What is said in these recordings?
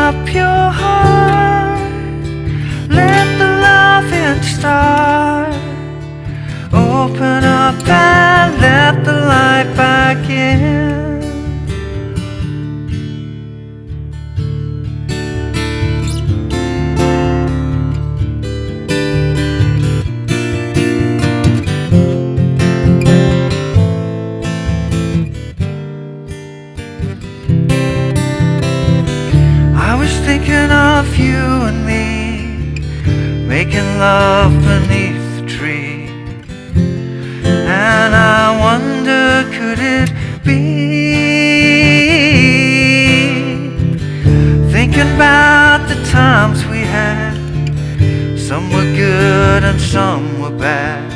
up your heart, let the laughing start. Open up and let the light back in. Thinking of you and me, making love beneath the tree. And I wonder, could it be? Thinking about the times we had, some were good and some were bad.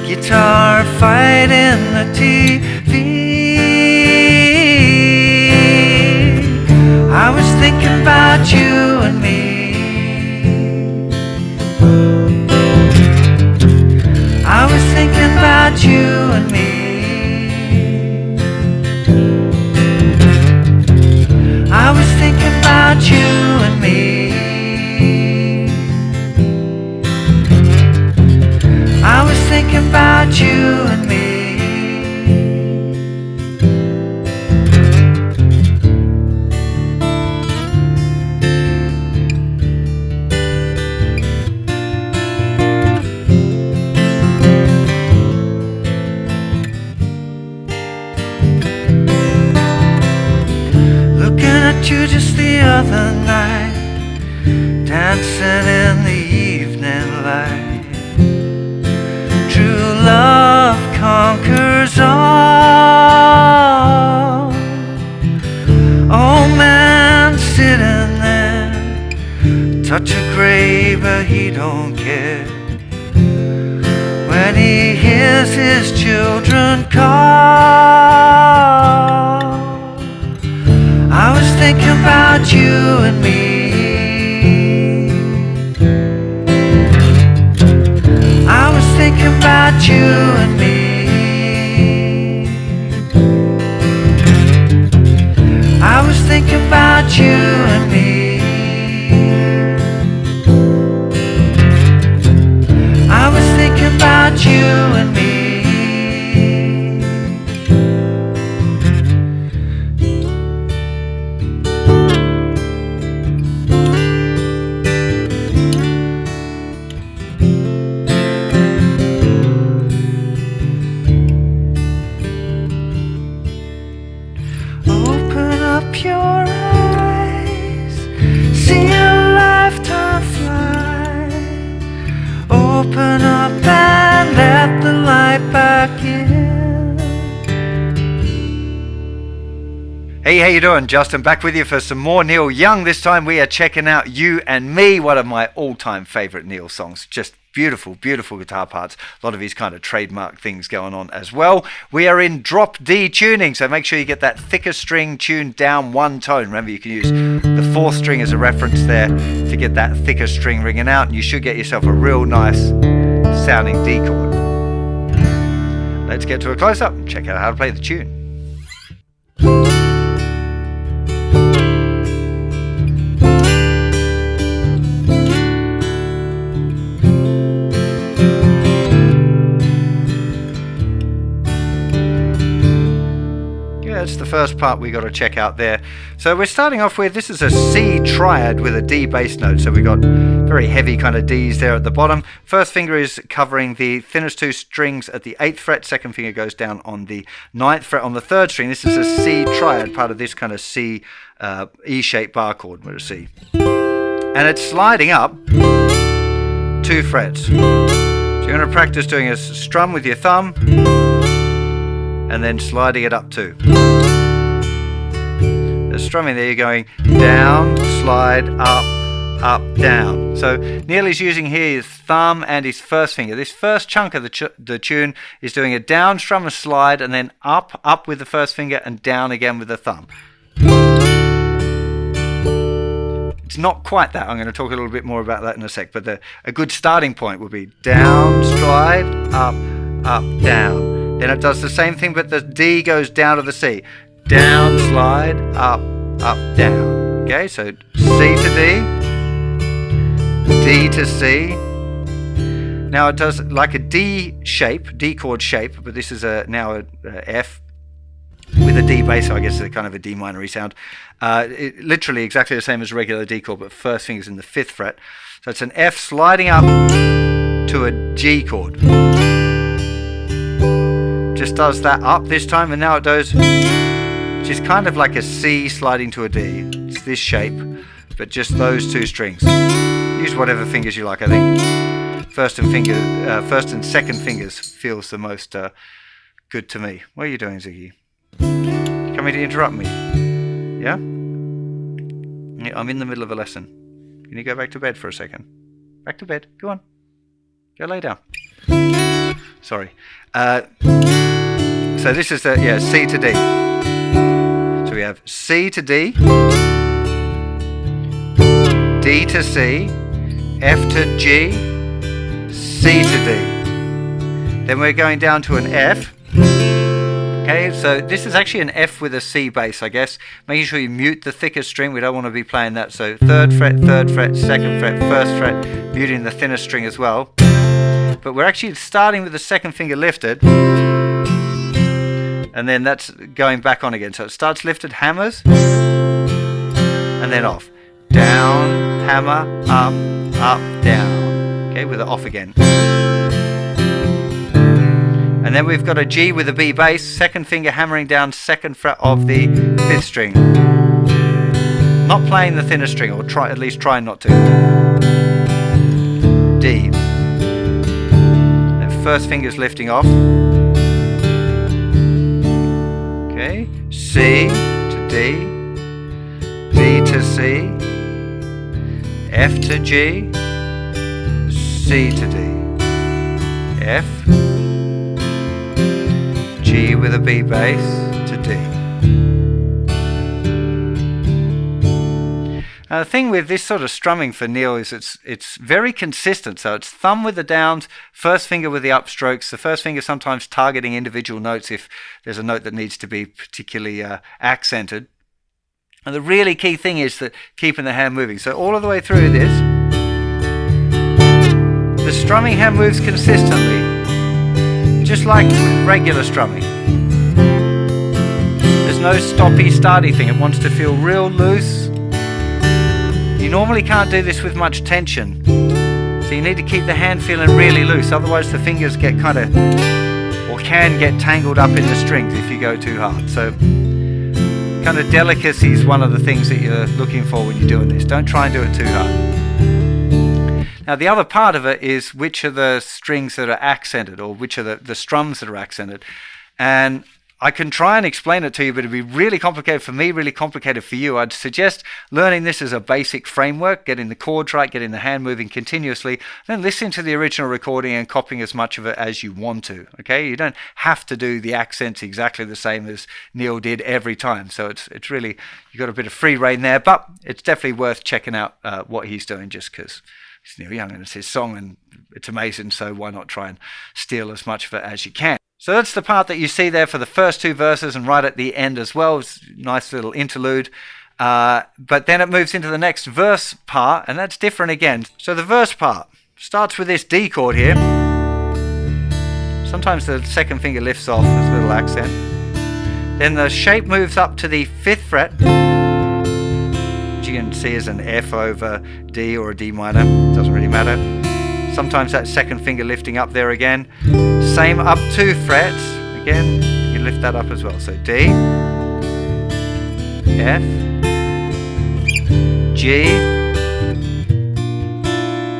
Guitar fighting the TV. I was thinking about you and me. I was thinking about you and me. I was thinking about you and me. I was thinking about you and me. You just the other night, dancing in the evening light. True love conquers all. Old man sitting there, touch a grave but he don't care. When he hears his children call. I was thinking about you and me. I was thinking about you and me. I was thinking about you and me. I was thinking about you and me. Your eyes, see a lifetime fly. Open up and let the light back in. Hey, how you doing? Justin back with you for some more Neil Young. This time we are checking out You and Me, one of my all-time favorite Neil songs. Just beautiful, beautiful guitar parts. A lot of his kind of trademark things going on as well. We are in drop D tuning, so make sure you get that thicker string tuned down one tone. Remember, you can use the fourth string as a reference there to get that thicker string ringing out, and you should get yourself a real nice sounding D chord. Let's get to a close-up and check out how to play the tune. That's the first part we got to check out there. So we're starting off with, this is a C triad with a D bass note. So we got very heavy kind of Ds there at the bottom. First finger is covering the thinnest two strings at the 8th fret. Second finger goes down on the 9th fret on the 3rd string. This is a C triad, part of this kind of C E-shaped bar chord with a C. And it's sliding up 2 frets. So you're going to practice doing a strum with your thumb and then sliding it up 2. The strumming there, you're going down, slide, up, down. So Neil is using here his thumb and his first finger. This first chunk of the tune is doing a down strum, a slide, and then up with the first finger and down again with the thumb. It's not quite that. I'm going to talk a little bit more about that in a sec, but a good starting point would be down, slide, up, down. Then it does the same thing, but the D goes down to the C. Down, slide, up, down. Okay, so C to D, D to C. Now it does like a D shape, D chord shape, but this is now a F with a D bass, so I guess it's a kind of a D minor-y sound. Literally exactly the same as a regular D chord, but first finger's in the 5th fret. So it's an F sliding up to a G chord. Just does that up this time, and now it does, which is kind of like a C sliding to a D. It's this shape, but just those 2 strings. Use whatever fingers you like, I think. First and second fingers feels the most good to me. What are you doing, Ziggy? You coming to interrupt me? Yeah? I'm in the middle of a lesson. Can you go back to bed for a second? Back to bed. Go on. Go lay down. Sorry. So this is the C to D. So we have C to D, D to C, F to G, C to D. Then we're going down to an F. Okay, so this is actually an F with a C bass, I guess. Making sure you mute the thicker string. We don't want to be playing that. So 3rd fret, 3rd fret, 2nd fret, 1st fret, muting the thinner string as well. But we're actually starting with the 2nd finger lifted. And then that's going back on again. So it starts lifted, hammers, and then off. Down, hammer, up, down. Okay, with it off again. And then we've got a G with a B bass, 2nd finger hammering down 2nd fret of the 5th string. Not playing the thinner string, or at least trying not to. D. And 1st finger's lifting off. Okay, C to D, D to C, F to G, C to D, F, G with a B bass to D. Now the thing with this sort of strumming for Neil is it's very consistent. So it's thumb with the downs, 1st finger with the upstrokes. The 1st finger sometimes targeting individual notes if there's a note that needs to be particularly accented. And the really key thing is that keeping the hand moving. So all of the way through this, the strumming hand moves consistently, just like with regular strumming. There's no stoppy, starty thing. It wants to feel real loose. You normally can't do this with much tension. So you need to keep the hand feeling really loose. Otherwise the fingers get kind of, or can get tangled up in the strings if you go too hard. So kind of delicacy is one of the things that you're looking for when you're doing this. Don't try and do it too hard. Now the other part of it is which are the strings that are accented, or which are the strums that are accented. And I can try and explain it to you, but it'd be really complicated for me, really complicated for you. I'd suggest learning this as a basic framework, getting the chords right, getting the hand moving continuously, then listening to the original recording and copying as much of it as you want to. Okay, you don't have to do the accents exactly the same as Neil did every time. So it's really, you've got a bit of free rein there, but it's definitely worth checking out what he's doing, just because it's Neil Young and it's his song and it's amazing. So why not try and steal as much of it as you can? So that's the part that you see there for the first 2 verses and right at the end as well. It's a nice little interlude. But then it moves into the next verse part, and that's different again. So the verse part starts with this D chord here. Sometimes the 2nd finger lifts off as a little accent. Then the shape moves up to the 5th fret, which you can see as an F over D or a D minor. Doesn't really matter. Sometimes that 2nd finger lifting up there again. Same up 2 frets. Again, you lift that up as well. So D, F, G.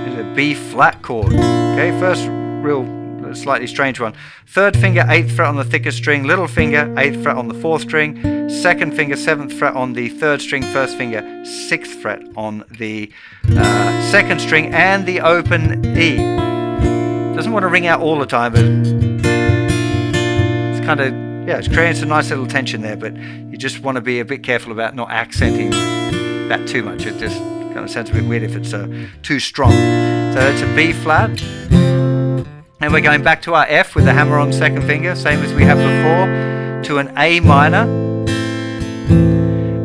There's a B flat chord. Okay, first real slightly strange one. 3rd finger 8th fret on the thicker string, little finger 8th fret on the 4th string, 2nd finger 7th fret on the 3rd string, 1st finger 6th fret on the 2nd string, and the open E. Doesn't want to ring out all the time, but it's kind of, yeah, it's creating some nice little tension there, but you just want to be a bit careful about not accenting that too much. It just kind of sounds a bit weird if it's too strong. So it's a B flat. And we're going back to our F with the hammer on 2nd finger, same as we have before, to an A minor.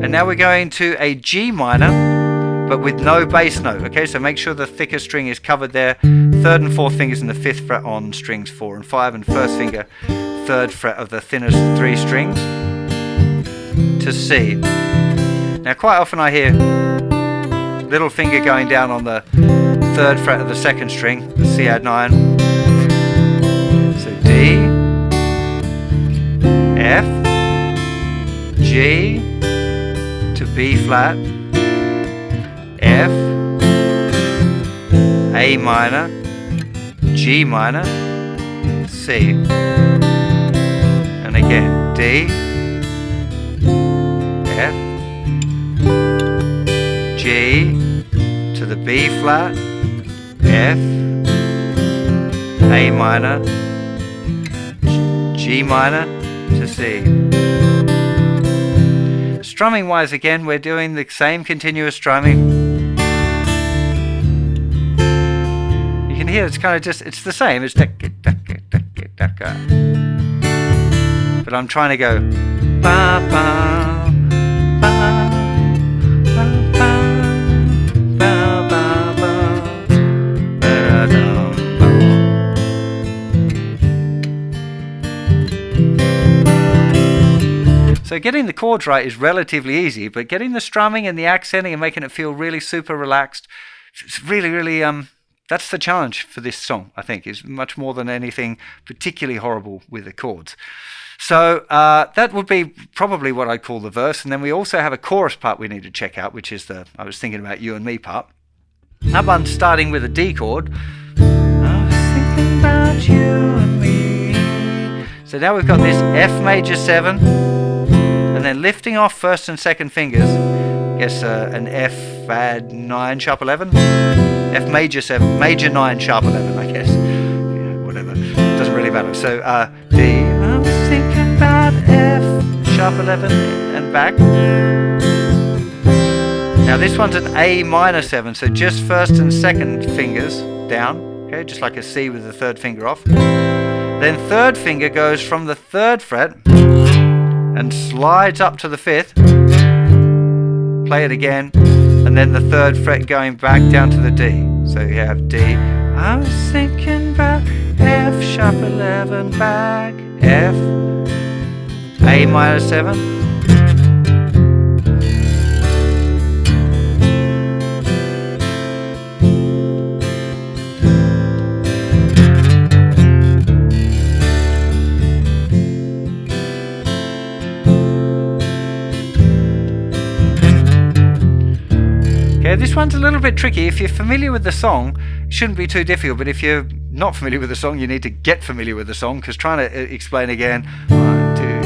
And And now we're going to a G minor, but with no bass note. Okay, so make sure the thicker string is covered there. 3rd and 4th fingers in the 5th fret on strings 4 and 5, and 1st finger, 3rd fret of the thinnest 3 strings to C. Now quite often I hear little finger going down on the 3rd fret of the 2nd string, the C add 9. So D, F, G to B flat, F, A minor, G minor, C, and again D, F, G to the B flat, F, A minor, G minor to C. Strumming wise, again, we're doing the same continuous strumming. You can hear it's kind of just, it's the same, it's but I'm trying to go ba ba ba. So getting the chords right is relatively easy, but getting the strumming and the accenting and making it feel really super relaxed, it's really, that's the challenge for this song, I think, is much more than anything particularly horrible with the chords. So that would be probably what I'd call the verse, and then we also have a chorus part we need to check out, which is the I was thinking about you and me part. That one's starting with a D chord. I was thinking about you and me. So now we've got this F major 7, and then lifting off 1st and 2nd fingers, guess an F add 9 sharp 11, F major 7, major 9 sharp 11, I guess. Yeah, whatever, doesn't really matter. So D, I was thinking about F sharp 11 and back. Now this one's an A minor 7, so just 1st and 2nd fingers down, okay, just like a C with the 3rd finger off. Then 3rd finger goes from the 3rd fret and slides up to the 5th, play it again, and then the 3rd fret going back down to the D. So you have D, I was thinking about F sharp 11 back, F, A minor 7, this one's a little bit tricky. If you're familiar with the song, it shouldn't be too difficult, but if you're not familiar with the song, you need to get familiar with the song, because trying to explain again 1, 2, 3,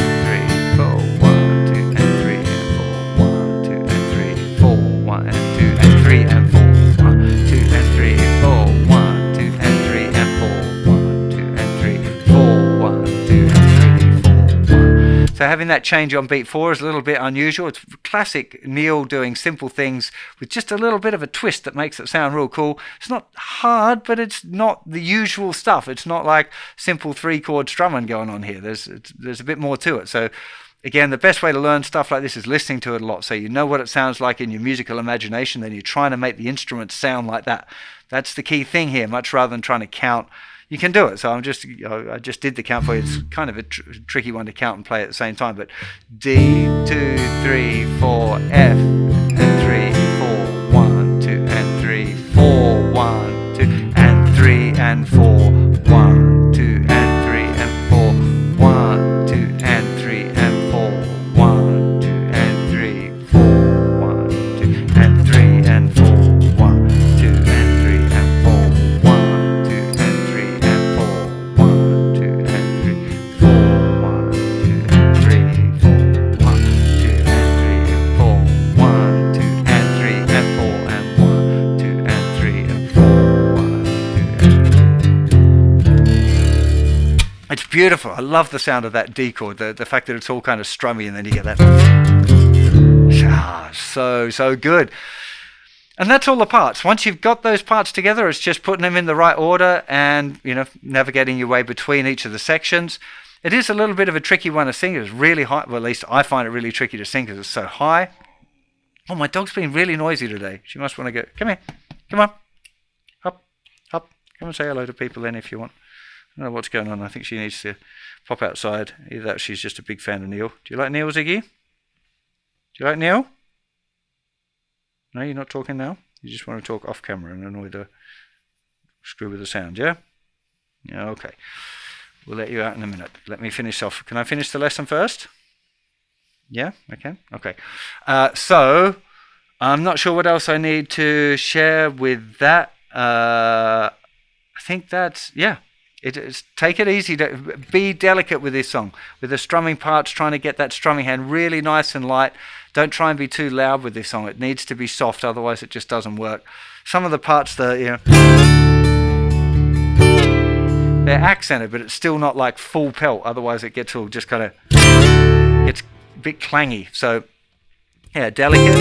4, 1, 2 and 3 and 4, 1, 2 and 3, 4, 1 and 2 and 3 and 4, 1, 2 and 3, 4, 1, 2 and 3 and 4, 1, 2 and 3, 4, 1, 2 and 3, 4, 1. So having that change on beat 4 is a little bit unusual. It's classic Neil doing simple things with just a little bit of a twist that makes it sound real cool. It's not hard, but it's not the usual stuff. It's not like simple 3-chord strumming going on here. There's a bit more to it. So again, the best way to learn stuff like this is listening to it a lot, so you know what it sounds like in your musical imagination, then you're trying to make the instrument sound like that. That's the key thing here, much rather than trying to count. You can do it. So I just did the count for you. It's kind of a tricky one to count and play at the same time. But D, 2, 3, 4, F, and 3, 4, 1, 2, and 3, 4, 1, 2, and 3, and 4, 1, 2, and 3, and 4, 1, 2, and 3, and 4, 1, 2, and 3, 4, 1, 2, and 3, and 4, 1, 2, and 3, and 4, 1, 2, and 3, and 4, 1, 2, and 3, 4, 1, 2, and 3, 4, 1, 2, and 3, and 4, 1, 2, and 3, and 4, and 1, 2, and 3, and 4, 1, 2, and 3. It's beautiful. I love the sound of that D chord, the fact that it's all kind of strummy and then you get that. So good. And that's all the parts. Once you've got those parts together, it's just putting them in the right order and, navigating your way between each of the sections. It is a little bit of a tricky one to sing. It's really high. Well, at least I find it really tricky to sing because it's so high. Oh, my dog's been really noisy today. She must want to go. Come here. Come on. Up. Up. Come and say hello to people then if you want. I don't know what's going on. I think she needs to pop outside. Either that or she's just a big fan of Neil. Do you like Neil, Ziggy? Do you like Neil? No, you're not talking now? You just want to talk off camera and annoy the screw with the sound, yeah? Yeah, okay. We'll let you out in a minute. Let me finish off. Can I finish the lesson first? Yeah, I can? Okay. So, I'm not sure what else I need to share with that. I think that's, yeah. Take it easy. Be delicate with this song. With the strumming parts, trying to get that strumming hand really nice and light. Don't try and be too loud with this song. It needs to be soft, otherwise it just doesn't work. Some of the parts, they're accented, but it's still not like full pelt. Otherwise it gets all just kind of, it's a bit clangy. So, yeah, delicate.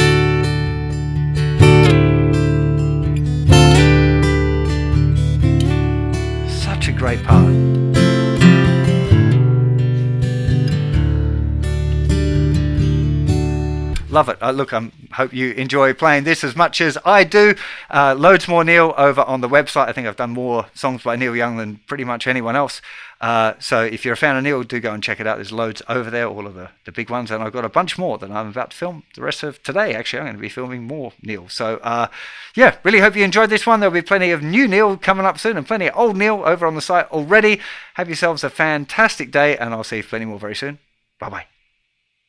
Such a great part. Love it. Look, I hope you enjoy playing this as much as I do. Loads more Neil over on the website. I think I've done more songs by Neil Young than pretty much anyone else. So if you're a fan of Neil, do go and check it out. There's loads over there, all of the big ones. And I've got a bunch more that I'm about to film the rest of today. Actually, I'm going to be filming more Neil. So yeah, really hope you enjoyed this one. There'll be plenty of new Neil coming up soon and plenty of old Neil over on the site already. Have yourselves a fantastic day, and I'll see you plenty more very soon. Bye-bye.